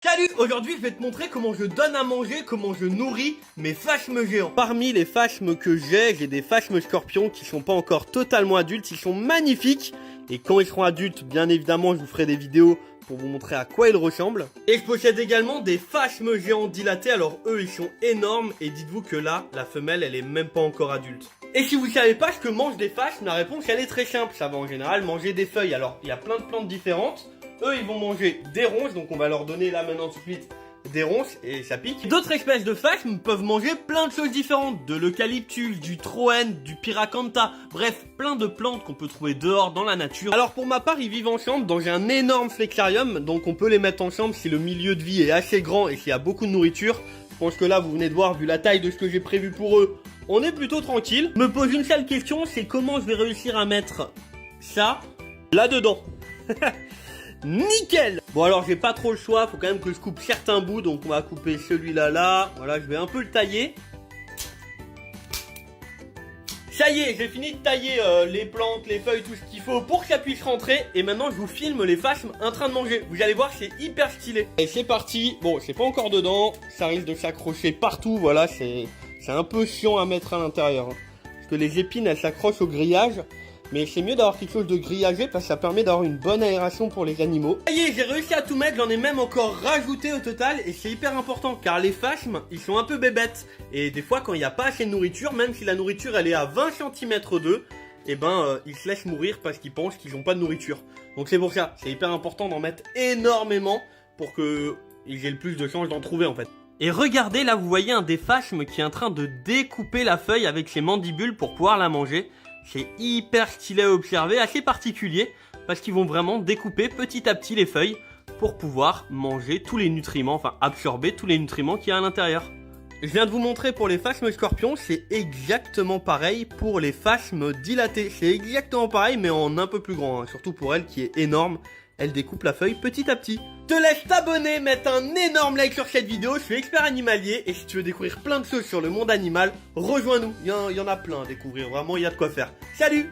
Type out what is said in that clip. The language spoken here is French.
Salut! Aujourd'hui je vais te montrer comment je donne à manger, comment je nourris mes phasmes géants. Parmi les phasmes que j'ai des phasmes scorpions qui sont pas encore totalement adultes, ils sont magnifiques. Et quand ils seront adultes, bien évidemment je vous ferai des vidéos pour vous montrer à quoi ils ressemblent. Et je possède également des phasmes géants dilatés, alors eux ils sont énormes. Et dites-vous que là, la femelle elle est même pas encore adulte. Et si vous savez pas ce que mangent des phasmes, la réponse elle est très simple. Ça va en général manger des feuilles, alors il y a plein de plantes différentes. Eux, ils vont manger des ronces, donc on va leur donner là maintenant tout de suite des ronces et ça pique. D'autres espèces de phasmes peuvent manger plein de choses différentes, de l'eucalyptus, du troène, du pyracantha, bref, plein de plantes qu'on peut trouver dehors dans la nature. Alors pour ma part, ils vivent ensemble dans un énorme flexarium, donc on peut les mettre ensemble si le milieu de vie est assez grand et s'il y a beaucoup de nourriture. Je pense que là, vous venez de voir, vu la taille de ce que j'ai prévu pour eux, on est plutôt tranquille. Je me pose une seule question, c'est comment je vais réussir à mettre ça là-dedans. Nickel! Bon alors j'ai pas trop le choix, faut quand même que je coupe certains bouts, donc on va couper celui-là là. Voilà, je vais un peu le tailler. Ça y est, j'ai fini de tailler les plantes, les feuilles, tout ce qu'il faut pour que ça puisse rentrer. Et maintenant je vous filme les phasmes en train de manger. Vous allez voir, c'est hyper stylé. Et c'est parti. Bon, c'est pas encore dedans, ça risque de s'accrocher partout, voilà, c'est un peu chiant à mettre à l'intérieur. Parce que les épines elles s'accrochent au grillage. Mais c'est mieux d'avoir quelque chose de grillagé parce que ça permet d'avoir une bonne aération pour les animaux. Ça y est, j'ai réussi à tout mettre, j'en ai même encore rajouté au total et c'est hyper important car les phasmes, ils sont un peu bébêtes. Et des fois quand il n'y a pas assez de nourriture, même si la nourriture elle est à 20 cm d'eux, et ils se laissent mourir parce qu'ils pensent qu'ils n'ont pas de nourriture. Donc c'est pour ça, c'est hyper important d'en mettre énormément pour que ils aient le plus de chances d'en trouver en fait. Et regardez là, vous voyez un des phasmes qui est en train de découper la feuille avec ses mandibules pour pouvoir la manger. C'est hyper stylé à observer, assez particulier, parce qu'ils vont vraiment découper petit à petit les feuilles pour pouvoir manger tous les nutriments, enfin absorber tous les nutriments qu'il y a à l'intérieur. Je viens de vous montrer pour les phasmes scorpions, c'est exactement pareil pour les phasmes dilatés. C'est exactement pareil, mais en un peu plus grand, hein. Surtout pour elle qui est énorme. Elle découpe la feuille petit à petit. Te laisse t'abonner, mettre un énorme like sur cette vidéo. Je suis expert animalier et si tu veux découvrir plein de choses sur le monde animal, rejoins-nous. Il y en a plein à découvrir, vraiment il y a de quoi faire. Salut!